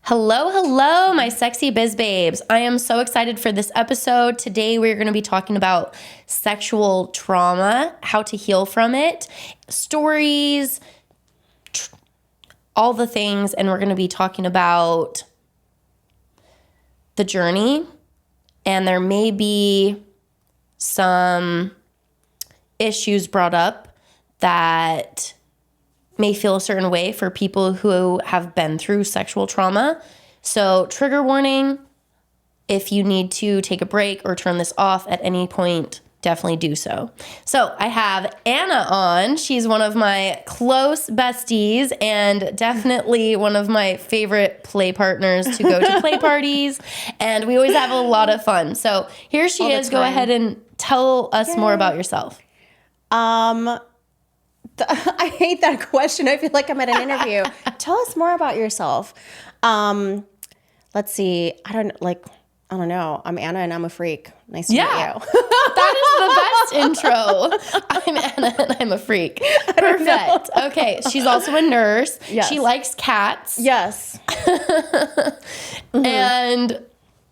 Hello, hello, my sexy biz babes. I am so excited for this episode. Today, we're going to be talking about sexual trauma, how to heal from it, stories, all the things. And we're going to be talking about the journey. And there may be some issues brought up that may feel a certain way for people who have been through sexual trauma. So trigger warning, if you need to take a break or turn this off at any point, definitely do so. So I have Anna on. She's one of my close besties and definitely one of my favorite play partners to go to play parties. And we always have a lot of fun. So here she is. Go ahead and tell us more about yourself. I hate that question. I feel like I'm at an interview. Tell us more about yourself. Let's see. I don't know. I'm Anna and I'm a freak. Nice to meet you. That is the best intro. I'm Anna and I'm a freak. Perfect. Okay. She's also a nurse. Yes. She likes cats. Yes. And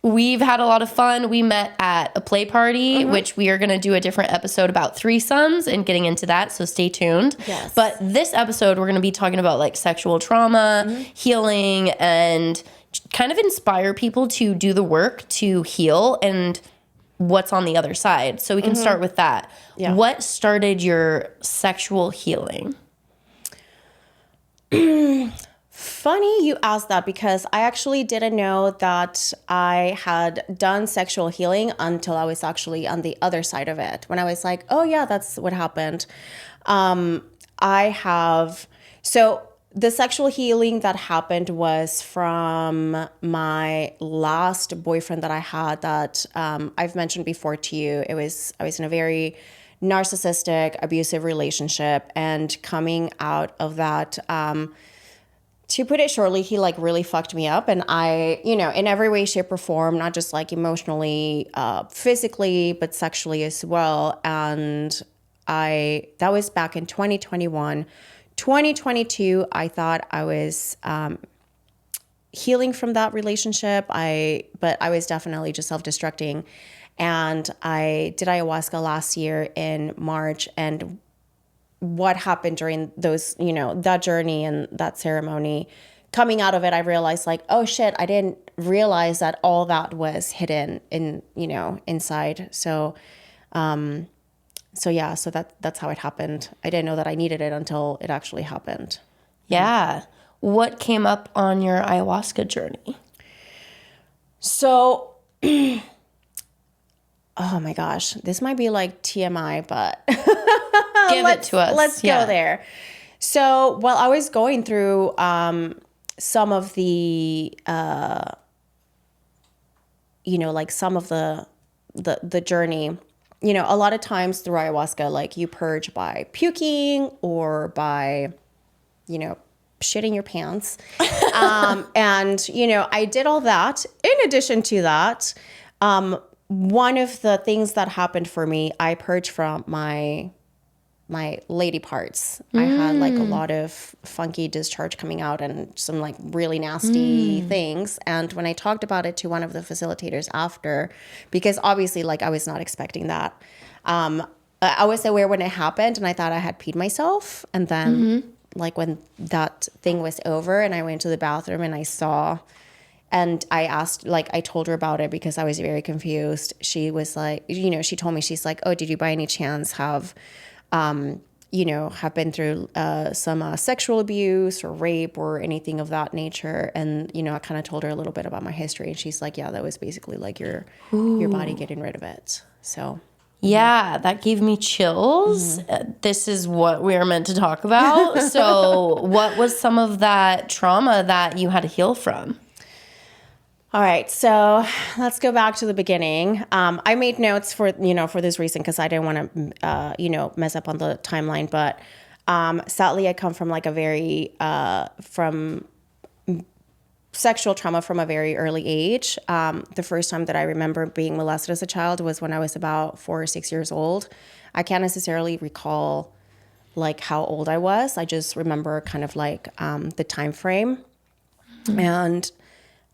we've had a lot of fun. We met at a play party, which we are going to do a different episode about threesomes and getting into that. So stay tuned. Yes. But this episode, we're going to be talking about like sexual trauma, healing, and kind of inspire people to do the work to heal and what's on the other side. So we can start with that. Yeah. What started your sexual healing? Funny you asked that because I actually didn't know that I had done sexual healing until I was actually on the other side of it. When I was like, oh yeah, that's what happened. So the sexual healing that happened was from my last boyfriend that I had that I've mentioned before to you. I was in a very narcissistic, abusive relationship, and coming out of that, to put it shortly, he like really fucked me up, and I, in every way, shape, or form, not just like emotionally, physically, but sexually as well. And that was back in 2021. 2022, I thought I was healing from that relationship. But I was definitely just self-destructing. And I did ayahuasca last year in March, and what happened during those, that journey and that ceremony, coming out of it, I realized like, oh shit, I didn't realize that all that was hidden inside. So that's how it happened. I didn't know that I needed it until it actually happened. Yeah. What came up on your ayahuasca journey? So, oh my gosh, this might be like TMI, but Give it to us. Let's go there. So while I was going through some of the, some of the journey, a lot of times through ayahuasca, like you purge by puking or by, shitting your pants. And, I did all that. In addition to that, one of the things that happened for me, I purged from my lady parts. I had like a lot of funky discharge coming out and some like really nasty things. And when I talked about it to one of the facilitators after, because obviously like I was not expecting that, I was aware when it happened and I thought I had peed myself. And then like when that thing was over and I went to the bathroom and I saw, and I asked, like, I told her about it because I was very confused. She was like, she told me, she's like, oh, did you by any chance have been through some sexual abuse or rape or anything of that nature? And, I kind of told her a little bit about my history. And she's like, yeah, that was basically like your body getting rid of it. So. Yeah, that gave me chills. This is what we are meant to talk about. So what was some of that trauma that you had to heal from? All right, so let's go back to the beginning. I made notes for this reason because I didn't want to, mess up on the timeline. But sadly, I come from like a very from sexual trauma from a very early age. The first time that I remember being molested as a child was when I was about 4 or 6 years old. I can't necessarily recall like how old I was. I just remember kind of like the time frame. And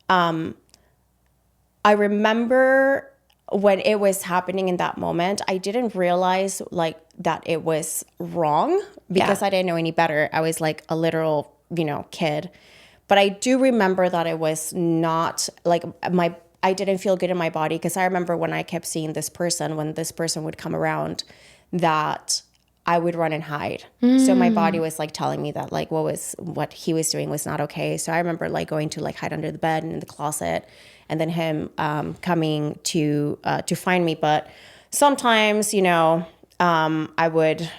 I remember when it was happening in that moment, I didn't realize like that it was wrong because I didn't know any better. I was like a literal, kid. But I do remember that it was not like I didn't feel good in my body because I remember when I kept seeing this person, when this person would come around, that I would run and hide. So my body was like telling me that like what he was doing was not okay. So I remember like going to like hide under the bed and in the closet, and then him coming to find me. But sometimes, I would.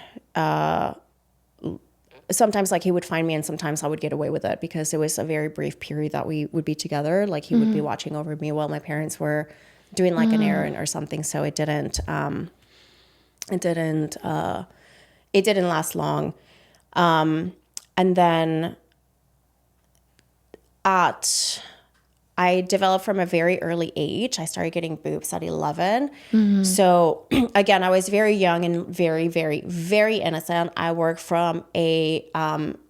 Sometimes like he would find me, and sometimes I would get away with it because it was a very brief period that we would be together. Like he would be watching over me while my parents were doing like an errand or something. So it didn't last long. And then I developed from a very early age. I started getting boobs at 11. So again, I was very young and very, very, very innocent. I work from a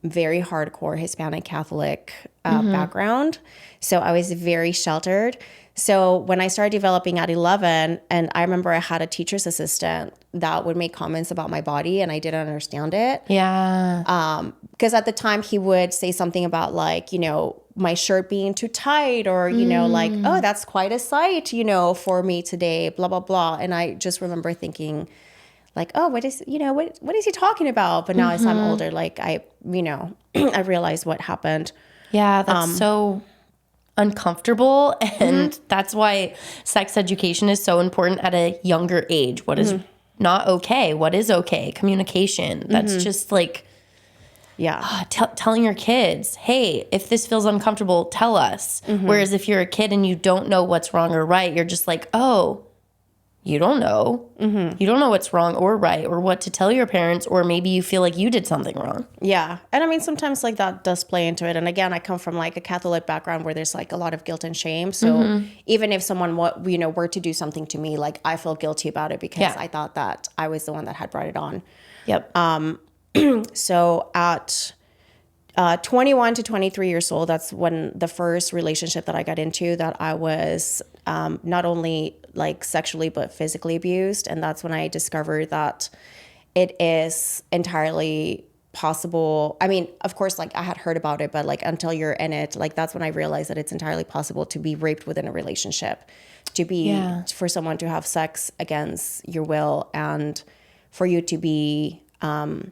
very hardcore Hispanic Catholic background. So I was very sheltered. So when I started developing at 11, and I remember I had a teacher's assistant that would make comments about my body and I didn't understand it. Yeah. Because at the time he would say something about like, my shirt being too tight or, like, oh, that's quite a sight, for me today, blah, blah, blah. And I just remember thinking like, oh, what is he talking about? But now as I'm older, like I realized what happened. Yeah, that's so uncomfortable. And that's why sex education is so important at a younger age. What is not okay? What is okay? Communication. That's just like, telling your kids, hey, if this feels uncomfortable, tell us. Whereas if you're a kid and you don't know what's wrong or right, you're just like, oh, you don't know. You don't know what's wrong or right or what to tell your parents, or maybe you feel like you did something wrong. Yeah. And I mean, sometimes like that does play into it. And again, I come from like a Catholic background where there's like a lot of guilt and shame. So even if someone, were to do something to me, like I feel guilty about it because I thought that I was the one that had brought it on. Yep. So at 21 to 23 years old, that's when the first relationship that I got into that I was not only like sexually but physically abused. And that's when I discovered that it is entirely possible. I mean, of course, like I had heard about it, but like until you're in it, like that's when I realized that it's entirely possible to be raped within a relationship, to be for someone to have sex against your will, and for you to be a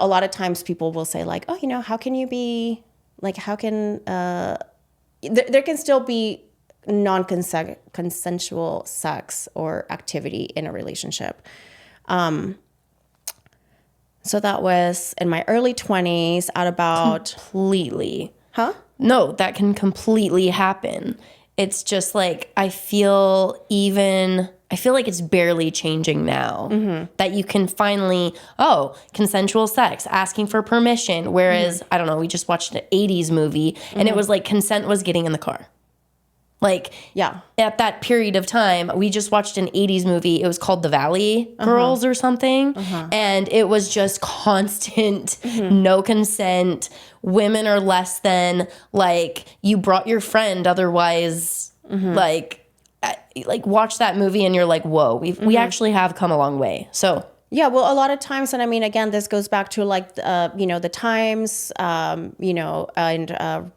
lot of times people will say like, oh, how can you be like, how can there can still be non-consensual sex or activity in a relationship. So that was in my early 20s at about... Completely. Huh? No, that can completely happen. It's just like, I feel like it's barely changing now that you can finally, consensual sex, asking for permission. Whereas, I don't know, we just watched an 80s movie and it was like consent was getting in the car. Like, at that period of time, we just watched an 80s movie. It was called The Valley Girls or something. And it was just constant, no consent. Women are less than, like, you brought your friend. Otherwise, like watch that movie and you're like, whoa, we actually have come a long way. So... Yeah, well, a lot of times, and I mean, again, this goes back to like, the times, and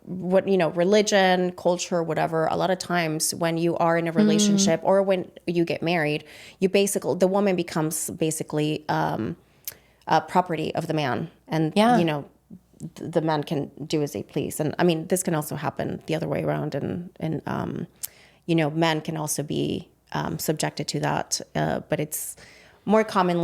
what, religion, culture, whatever. A lot of times when you are in a relationship or when you get married, the woman becomes basically property of the man. And, the man can do as they please. And I mean, this can also happen the other way around. And men can also be subjected to that. But it's... more common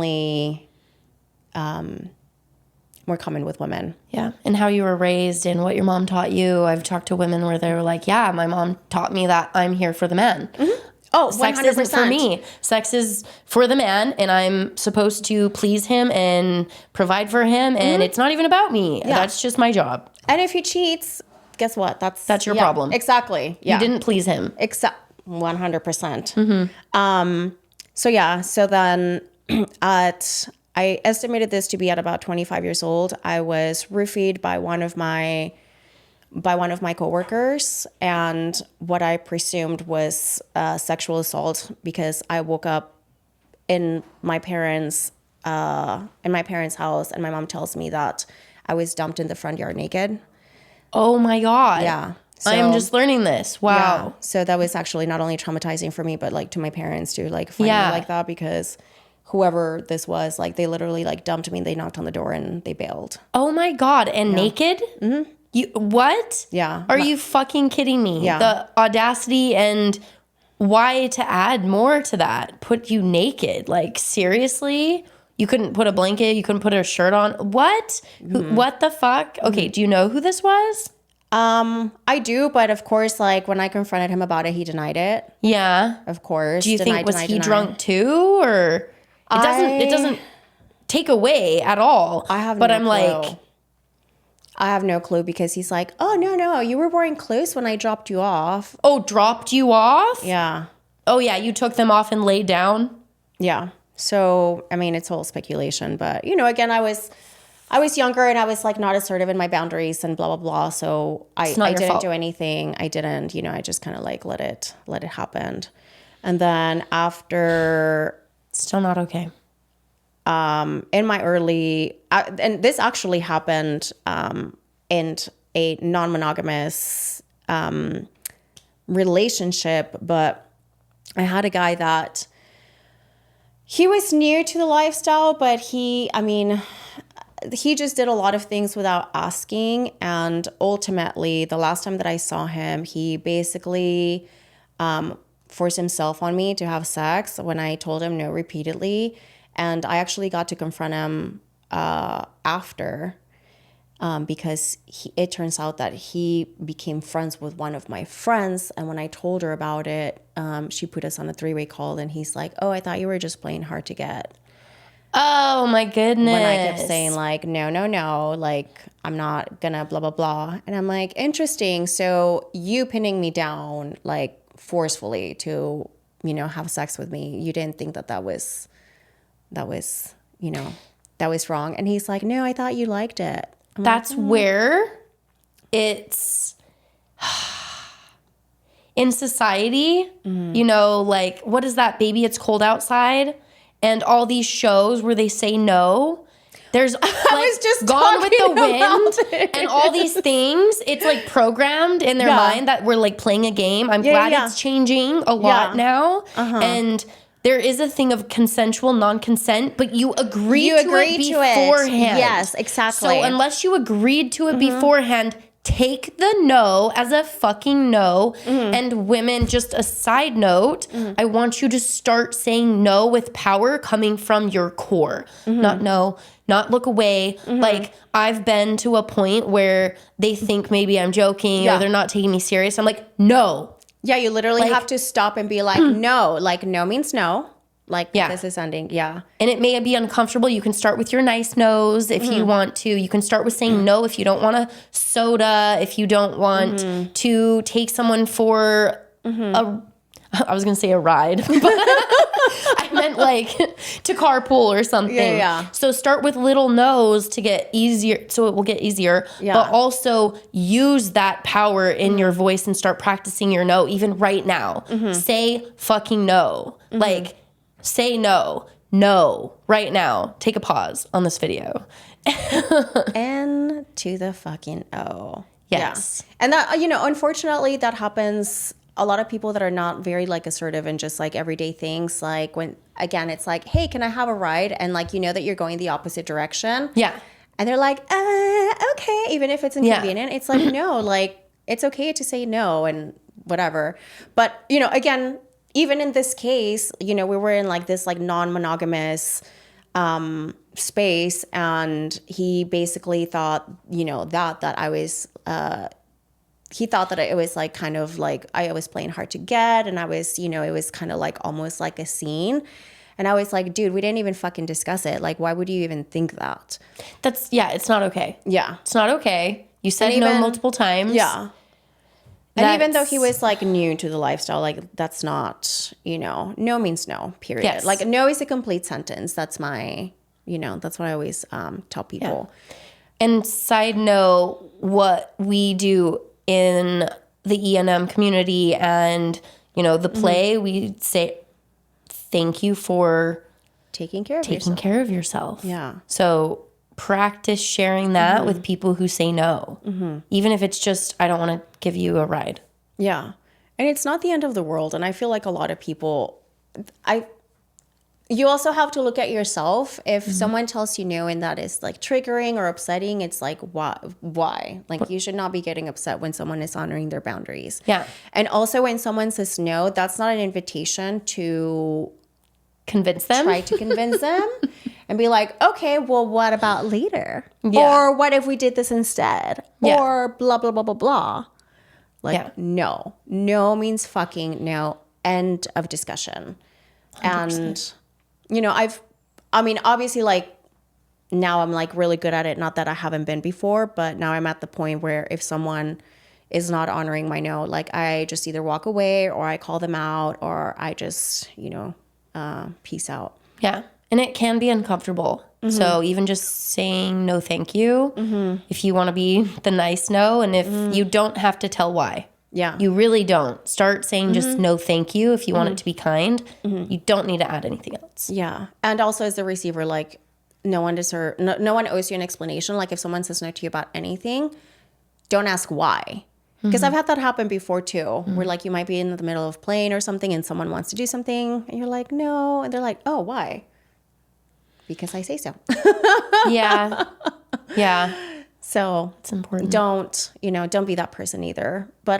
with women. Yeah. And how you were raised and what your mom taught you. I've talked to women where they were like, yeah, my mom taught me that I'm here for the man. Oh, sex 100%. isn't for me. Sex is for the man, and I'm supposed to please him and provide for him, and it's not even about me. Yeah. That's just my job. And if he cheats, guess what? That's your problem. Exactly. Yeah. You didn't please him. 100%. So then I estimated this to be at about 25 years old. I was roofied by one of my by one of my coworkers, and what I presumed was sexual assault because I woke up in my parents' house, and my mom tells me that I was dumped in the front yard naked. Oh my God. Yeah. I am just learning this. Wow. Yeah. So that was actually not only traumatizing for me, but like to my parents to like find me like that, because whoever this was, like they literally like dumped me and they knocked on the door and they bailed. Oh my God. And naked? Mm-hmm. You what? Yeah. Are you fucking kidding me? Yeah. The audacity, and why to add more to that? Put you naked. Like, seriously? You couldn't put a blanket, you couldn't put a shirt on. What? What the fuck? Okay, do you know who this was? I do, but of course, like when I confronted him about it, he denied it. Yeah. Of course. Do you think was he drunk too, or it doesn't take away at all? I have but no I'm clue. like, I have no clue, because he's like, oh no, you were wearing clothes when I dropped you off. oh, dropped you off? Yeah. Oh yeah, you took them off and laid down? Yeah. So, I mean, it's all speculation, but you know, again, I was younger and I was like not assertive in my boundaries and blah, blah, blah. So I didn't do anything. I didn't, you know, I just kind of like let it happen. And then after, Still not okay. in my early, and this actually happened in a non-monogamous relationship, but I had a guy that he was new to the lifestyle, but he just did a lot of things without asking. And ultimately, the last time that I saw him, he basically forced himself on me to have sex when I told him no repeatedly. And I actually got to confront him after because it turns out that he became friends with one of my friends. And when I told her about it, she put us on a 3-way call, and he's like, oh, I thought you were just playing hard to get. Oh my goodness. When I kept saying like, no, like I'm not gonna blah, blah, blah. And I'm like, interesting. So you pinning me down like forcefully to, you know, have sex with me, you didn't think that was, you know, that was wrong. And he's like, no, I thought you liked it. That's where it's in society, you know, like, what is that, Baby It's Cold Outside? And all these shows where they say no. There's like was just Gone with the Wind it. and all these things. It's like programmed in their mind that we're like playing a game. I'm glad it's changing a lot now. And there is a thing of consensual non-consent, but you agreed to it beforehand. Yes, exactly. So unless you agreed to it beforehand, take the no as a fucking no. And women, just a side note, I want you to start saying no with power coming from your core. Not no, not look away. Like, I've been to a point where they think maybe I'm joking or they're not taking me serious. I'm like, no. Yeah, you literally have to stop and be like, no. Like, no means no. Like, this is ending. Yeah. And it may be uncomfortable. You can start with your nice nose if you want to. You can start with saying no if you don't want a soda, if you don't want to take someone for I was going to say a ride, but I meant like to carpool or something. Yeah. So start with little no's to get easier, so it will get easier. Yeah. But also use that power in your voice and start practicing your no, even right now. Say fucking no. Like, say no. No. Right now. Take a pause on this video. And to the fucking O. Yes. Yeah. And that, you know, unfortunately, that happens. A lot of people that are not very like assertive and just like everyday things, like when, again, it's like, hey, can I have a ride? And like, you know that you're going the opposite direction. Yeah. And they're like, okay, even if it's inconvenient. It's like, no, like, it's okay to say no and whatever. But, you know, again, even in this case, you know, we were in like this like non-monogamous space, and he basically thought, you know, that I was, he thought that it was like kind of like I was playing hard to get, and I was, you know, it was kind of like almost like a scene. And I was like, dude, we didn't even fucking discuss it. Like, why would you even think that? It's not okay. Yeah. It's not okay. You said no multiple times. Yeah. And even though he was like new to the lifestyle, like that's not, you know, no means no, period. Yes. Like no is a complete sentence. That's my, you know, that's what I always tell people. And side note, what we do in the E&M community and, you know, the play, we say thank you for taking care of yourself. Yeah. So practice sharing that with people who say no. Even if it's just, I don't want to give you a ride. Yeah. And it's not the end of the world. And I feel like a lot of people, you also have to look at yourself. If someone tells you no and that is like triggering or upsetting, it's like, why? Like, you should not be getting upset when someone is honoring their boundaries. Yeah. And also when someone says no, that's not an invitation to Convince them. try to convince them and be like, okay, well, what about later? Yeah. Or what if we did this instead? Yeah. Or blah, blah, blah, blah, blah. Like, Yeah. no. No means fucking no. End of discussion. 100%. And, you know, obviously, like, now I'm, like, really good at it. Not that I haven't been before, but now I'm at the point where if someone is not honoring my no, like, I just either walk away or I call them out or I just, you know, peace out. Yeah. And it can be uncomfortable. So even just saying no thank you, if you want to be the nice no, and if you don't have to tell why. Yeah. You really don't. Start saying just no thank you if you want it to be kind. You don't need to add anything else. Yeah. And also as the receiver, like, no one owes you an explanation. Like, if someone says no to you about anything, don't ask why. Because I've had that happen before too, where like you might be in the middle of playing or something and someone wants to do something and you're like, no. And they're like, oh, why? Because I say so. Yeah. Yeah. So It's important. don't be that person either. But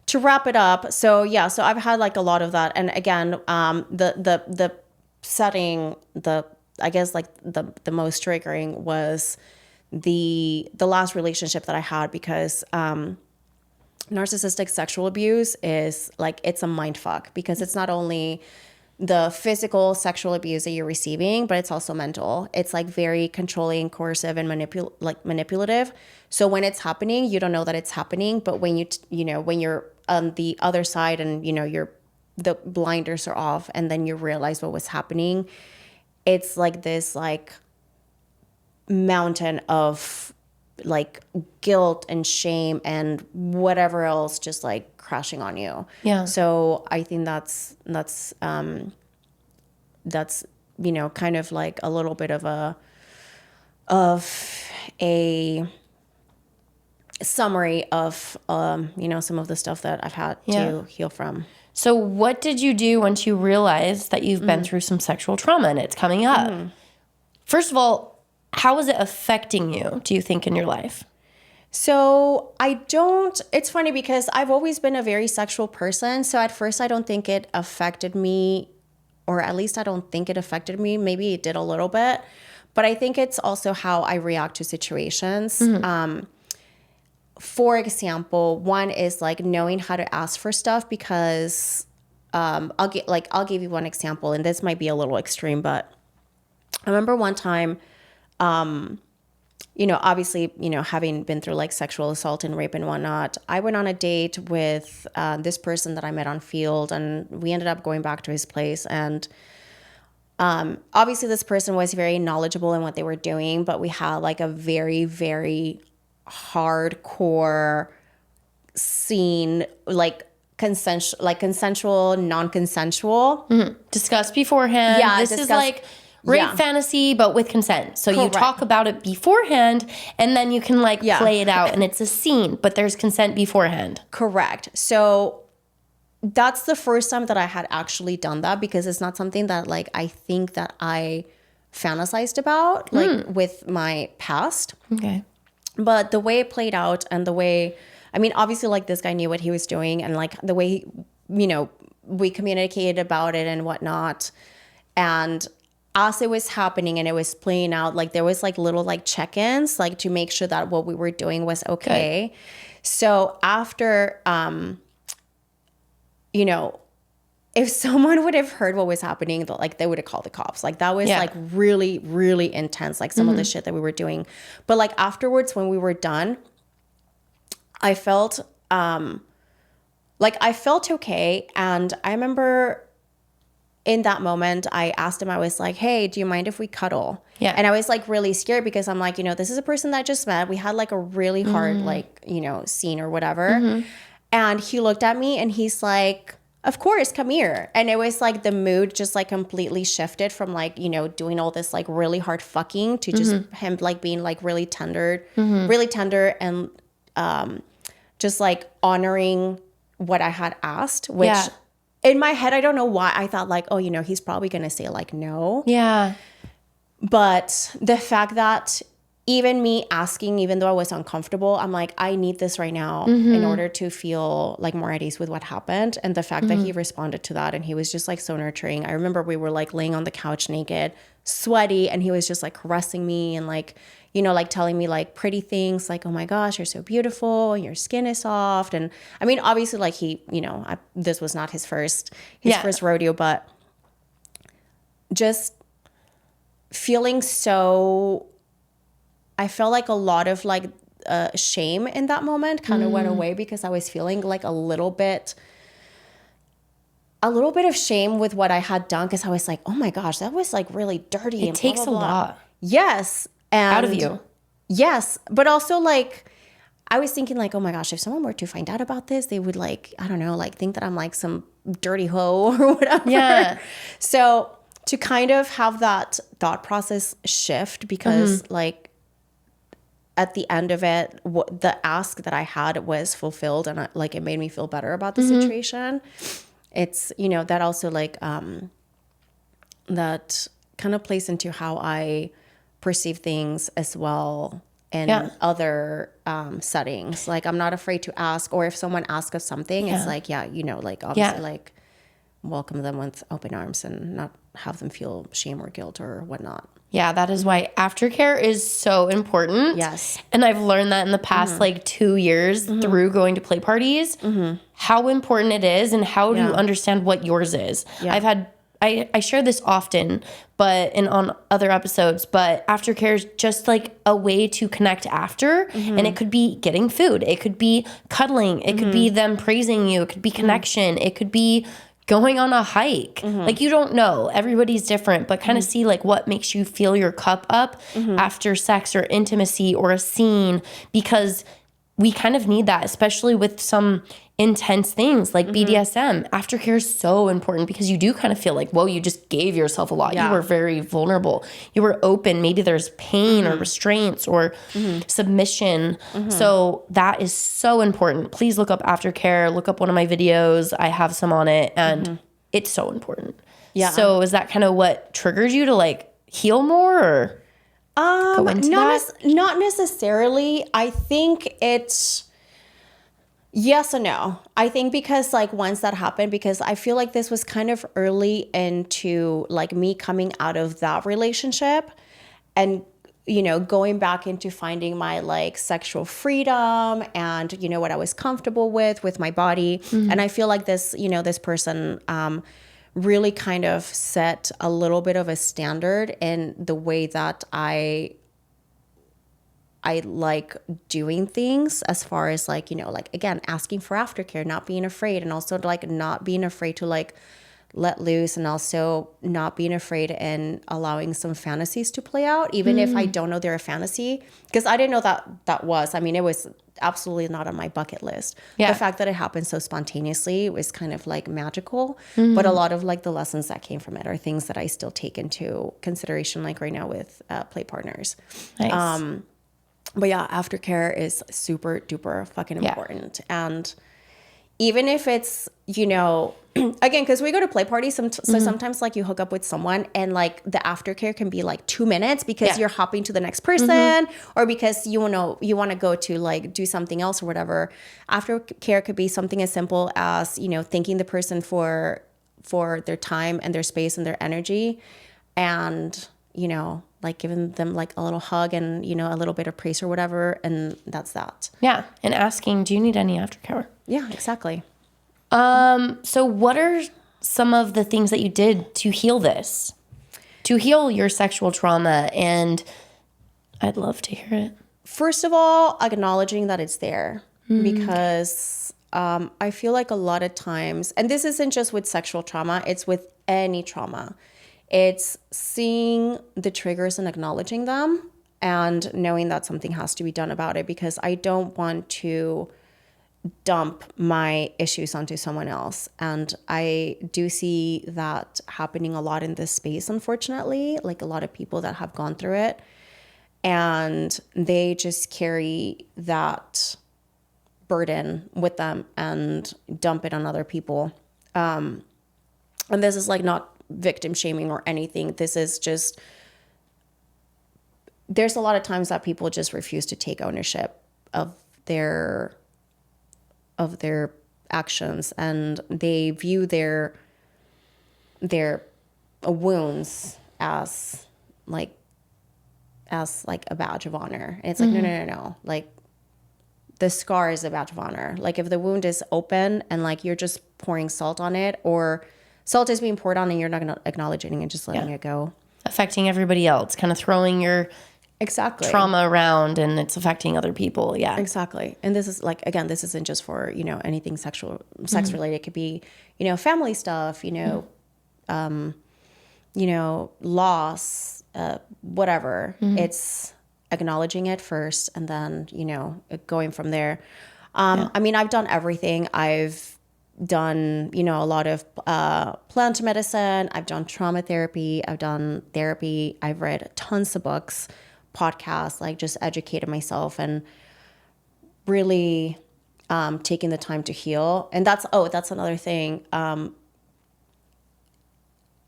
to wrap it up, so I've had like a lot of that. And again, the setting, I guess like the most triggering was the last relationship that I had, because narcissistic sexual abuse is like, it's a mind fuck, because it's not only the physical sexual abuse that you're receiving, but it's also mental. It's like very controlling, coercive, and manipulative. So when it's happening, you don't know that it's happening, but when when you're on the other side and the blinders are off and then you realize what was happening, it's like this like mountain of like guilt and shame and whatever else just like crashing on you. Yeah. So I think that's kind of like a little bit of a summary of some of the stuff that I've had to heal from. So what did you do once you realized that you've been through some sexual trauma and it's coming up? First of all, how is it affecting you, do you think, in your life? So it's funny because I've always been a very sexual person. So at first I don't think it affected me, or at least I don't think it affected me. Maybe it did a little bit, but I think it's also how I react to situations. For example, one is like knowing how to ask for stuff, because I'll give you one example, and this might be a little extreme, but I remember one time, obviously, having been through like sexual assault and rape and whatnot, I went on a date with this person that I met on Field, and we ended up going back to his place. And obviously this person was very knowledgeable in what they were doing, but we had like a very, very hardcore scene, like consensual, non-consensual. Discuss beforehand. Yeah, This is like rape fantasy, but with consent. So you talk about it beforehand, and then you can play it out, and it's a scene, but there's consent beforehand. Correct. So that's the first time that I had actually done that, because it's not something that like I think that I fantasized about with my past. Okay. But the way it played out, and the way, I mean, obviously like this guy knew what he was doing, and like the way, we communicated about it and whatnot. And as it was happening and it was playing out, like there was like little like check-ins, like to make sure that what we were doing was okay. Good. So after, if someone would have heard what was happening, like they would have called the cops. Like that was like really, really intense, like some of the shit that we were doing. But like afterwards, when we were done, I felt okay. And I remember in that moment, I asked him, I was like, hey, do you mind if we cuddle? Yeah. And I was like really scared because I'm like, this is a person that I just met. We had like a really hard, like, scene or whatever. And he looked at me and he's like, of course, come here. And it was like the mood just like completely shifted from like, doing all this like really hard fucking to just him like being like really tender and just like honoring what I had asked, which in my head, I don't know why I thought like, oh, he's probably going to say like no. Yeah. But the fact that even me asking, even though I was uncomfortable, I'm like, I need this right now in order to feel like more at ease with what happened. And the fact that he responded to that and he was just like so nurturing. I remember we were like laying on the couch naked, sweaty, and he was just like caressing me and like, like telling me like pretty things like, oh my gosh, you're so beautiful and your skin is soft. And I mean, obviously like he, this was not his first rodeo, but just feeling so, I felt like a lot of like shame in that moment kind of went away because I was feeling like a little bit of shame with what I had done because I was like, oh my gosh, that was like really dirty. It takes a lot. Yes. And out of you. Yes. But also like, I was thinking like, oh my gosh, if someone were to find out about this, they would like, I don't know, like think that I'm like some dirty hoe or whatever. Yeah. So to kind of have that thought process shift because like, at the end of it, the ask that I had was fulfilled and it made me feel better about the situation. It's, that also like, that kind of plays into how I perceive things as well in other settings. Like I'm not afraid to ask, or if someone asks us something, it's like, like obviously like welcome them with open arms and not have them feel shame or guilt or whatnot. Yeah, that is why aftercare is so important. Yes. And I've learned that in the past like 2 years through going to play parties, how important it is and how to understand what yours is. Yeah. I share this often, but on other episodes, but aftercare is just like a way to connect after. And it could be getting food. It could be cuddling. It could be them praising you. It could be connection. It could be going on a hike. Like you don't know. Everybody's different, but kind of see like what makes you fill your cup up after sex or intimacy or a scene, because we kind of need that, especially with some intense things like BDSM. Aftercare is so important because you do kind of feel like, whoa, you just gave yourself a lot. Yeah. You were very vulnerable. You were open. Maybe there's pain or restraints or submission. So that is so important. Please look up aftercare. Look up one of my videos. I have some on it, and it's so important. Yeah. So is that kind of what triggered you to like heal more or go into that? Not necessarily. I think it's yes and no. I think because like once that happened, because I feel like this was kind of early into like me coming out of that relationship and, going back into finding my like sexual freedom and, what I was comfortable with my body. And I feel like this, this person really kind of set a little bit of a standard in the way that I like doing things as far as like, like again, asking for aftercare, not being afraid, and also like not being afraid to like let loose, and also not being afraid and allowing some fantasies to play out, even if I don't know they're a fantasy, because I didn't know that was, I mean, it was absolutely not on my bucket list. Yeah. The fact that it happened so spontaneously was kind of like magical, but a lot of like the lessons that came from it are things that I still take into consideration, like right now with play partners. Nice. But yeah, aftercare is super duper fucking important. And even if it's, again, because we go to play parties, so sometimes like you hook up with someone and like the aftercare can be like 2 minutes because you're hopping to the next person or because you want to go to like do something else or whatever. Aftercare could be something as simple as, thanking the person for their time and their space and their energy, and, like giving them like a little hug and, a little bit of praise or whatever. And that's that. Yeah. And asking, do you need any aftercare? Yeah, exactly. So what are some of the things that you did to heal this, to heal your sexual trauma? And I'd love to hear it. First of all, acknowledging that it's there, because I feel like a lot of times, and this isn't just with sexual trauma, it's with any trauma. It's seeing the triggers and acknowledging them and knowing that something has to be done about it, because I don't want to dump my issues onto someone else. And I do see that happening a lot in this space, unfortunately, like a lot of people that have gone through it and they just carry that burden with them and dump it on other people. And this is like not victim shaming or anything. This is just, there's a lot of times that people just refuse to take ownership of their actions, and they view their wounds as like a badge of honor. And it's like, no. Like, the scar is a badge of honor. Like, if the wound is open and like you're just pouring salt on it, or salt is being poured on and you're not gonna acknowledge it and just letting it go, affecting everybody else, kind of throwing your trauma around, and it's affecting other people. Yeah, exactly. And this is like, again, this isn't just for, anything sex related. It could be, family stuff, loss, whatever. It's acknowledging it first, and then, going from there. I mean, I've done everything. I've done, a lot of plant medicine. I've done trauma therapy. I've done therapy. I've read tons of books, podcasts, like just educated myself and really taking the time to heal. And that's another thing.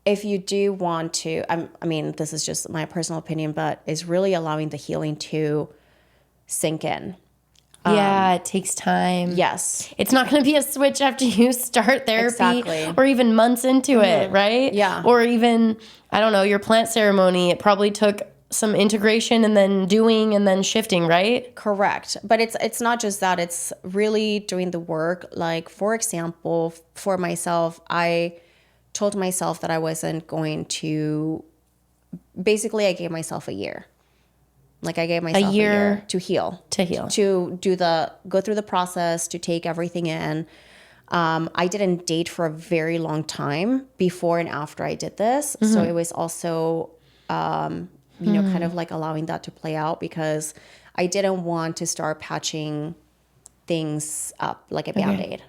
If you do want to, I mean, this is just my personal opinion, but is really allowing the healing to sink in. Yeah, it takes time. Yes. It's not going to be a switch after you start therapy or even months into it, right? Yeah. Or even, I don't know, your plant ceremony. It probably took some integration and then doing and then shifting, right? Correct. But it's not just that. It's really doing the work. Like, for example, for myself, I told myself that I wasn't going to, basically I gave myself a year. Like, I gave myself a year to heal. To go through the process, to take everything in. I didn't date for a very long time before and after I did this. So it was also, kind of like allowing that to play out, because I didn't want to start patching things up like a Band-Aid,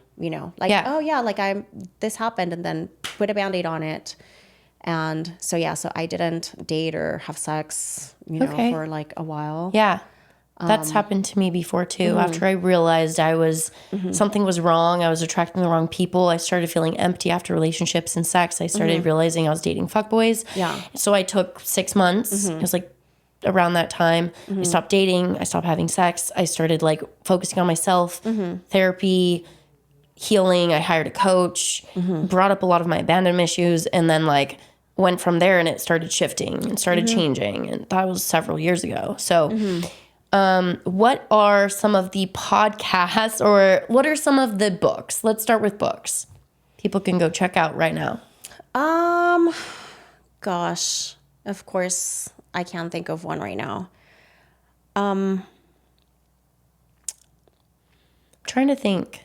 this happened, and then put a Band-Aid on it. And so I didn't date or have sex, for like a while. Yeah. That's happened to me before too. After I realized something was wrong, I was attracting the wrong people. I started feeling empty after relationships and sex. I started realizing I was dating fuckboys. Yeah. So I took 6 months. It was like around that time. I stopped dating. I stopped having sex. I started like focusing on myself, therapy, healing. I hired a coach, brought up a lot of my abandonment issues, and then like went from there, and it started shifting and started changing. And that was several years ago. So what are some of the podcasts, or what are some of the books? Let's start with books people can go check out right now. Gosh, of course, I can't think of one right now. I'm trying to think.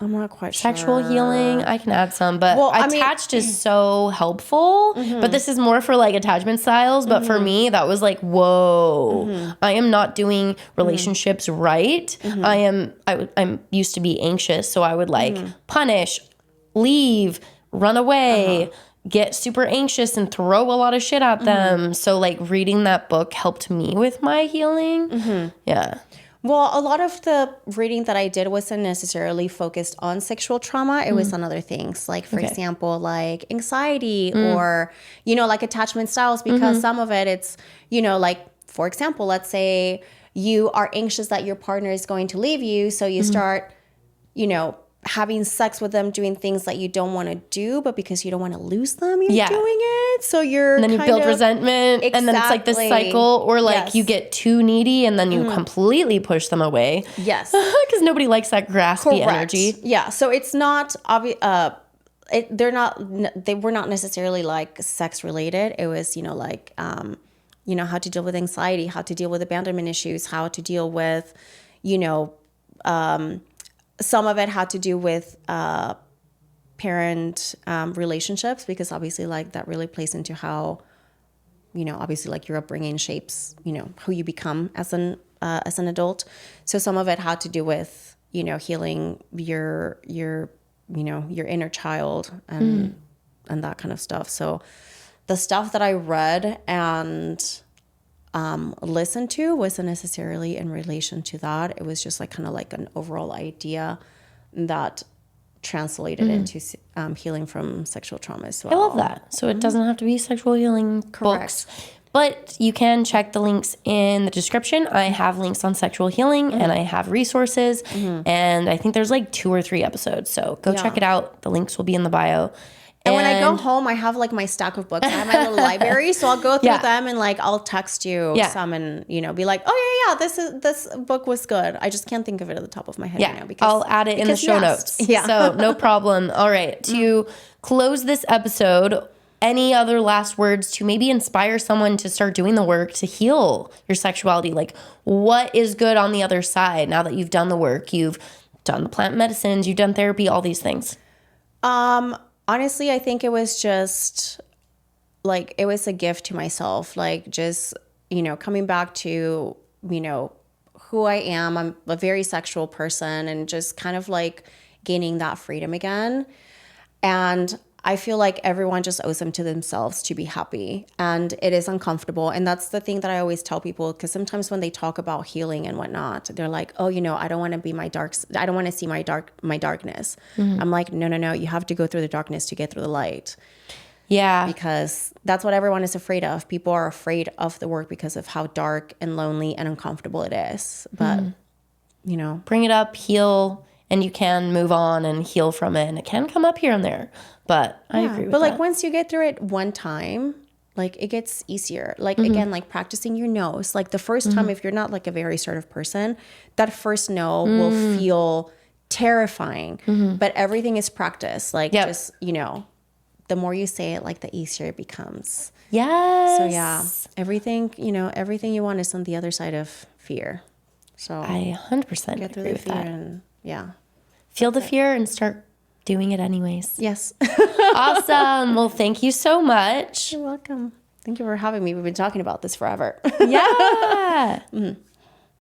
I'm not quite Sexual sure. healing, I can add some, but attached is so helpful. But this is more for like attachment styles. But for me, that was like, whoa, I am not doing relationships right. I'm used to be anxious. So I would like punish, leave, run away, get super anxious and throw a lot of shit at them. So like reading that book helped me with my healing. Yeah. Well, a lot of the reading that I did wasn't necessarily focused on sexual trauma. It was on other things, like, for example, like anxiety or, like attachment styles, because some of it, it's, like, for example, let's say you are anxious that your partner is going to leave you. So you start, having sex with them, doing things that you don't want to do, but because you don't want to lose them, you're doing it. So and then you build resentment, and then it's like this cycle, or like you get too needy, and then you completely push them away. Yes, because nobody likes that graspy energy. Yeah, so it's not obvious. They were not necessarily like sex related. It was, how to deal with anxiety, how to deal with abandonment issues, how to deal with, some of it had to do with parent relationships, because obviously like that really plays into how, obviously like your upbringing shapes, who you become as an adult. So some of it had to do with, healing your inner child and that kind of stuff. So the stuff that I read and listened to wasn't necessarily in relation to that. It was just like kind of like an overall idea that translated into healing from sexual trauma as well. I love that. So it doesn't have to be sexual healing books. But you can check the links in the description. I have links on sexual healing and I have resources. And I think there's like 2 or 3 episodes. So go check it out. The links will be in the bio. And when I go home, I have like my stack of books. I have my little library, so I'll go through them and like I'll text you some and be like, oh yeah, this book was good. I just can't think of it at the top of my head right now. Because I'll add it in the show notes. Yeah. So no problem. All right. To close this episode, any other last words to maybe inspire someone to start doing the work to heal your sexuality? Like, what is good on the other side now that you've done the work? You've done the plant medicines, you've done therapy, all these things. Honestly, I think it was just like, it was a gift to myself. Like just, coming back to, who I am. I'm a very sexual person, and just kind of like gaining that freedom again. And I feel like everyone just owes them to themselves to be happy, and it is uncomfortable. And that's the thing that I always tell people, because sometimes when they talk about healing and whatnot, they're like, oh, I don't want to be I don't want to see my darkness. I'm like, no, you have to go through the darkness to get through the light. Yeah. Because that's what everyone is afraid of. People are afraid of the work because of how dark and lonely and uncomfortable it is. But, bring it up, heal, and you can move on and heal from it. And it can come up here and there. But I agree with that. But like once you get through it one time, like it gets easier. Like again, like practicing your no's. Like the first time, if you're not like a very assertive person, that first no will feel terrifying. But everything is practice. Like just, the more you say it, like the easier it becomes. Yes. So yeah, everything you want is on the other side of fear. So I 100% get through agree the with fear that. and Feel the fear and start doing it anyways. Yes. Awesome. Well, thank you so much. You're welcome. Thank you for having me. We've been talking about this forever. Yeah.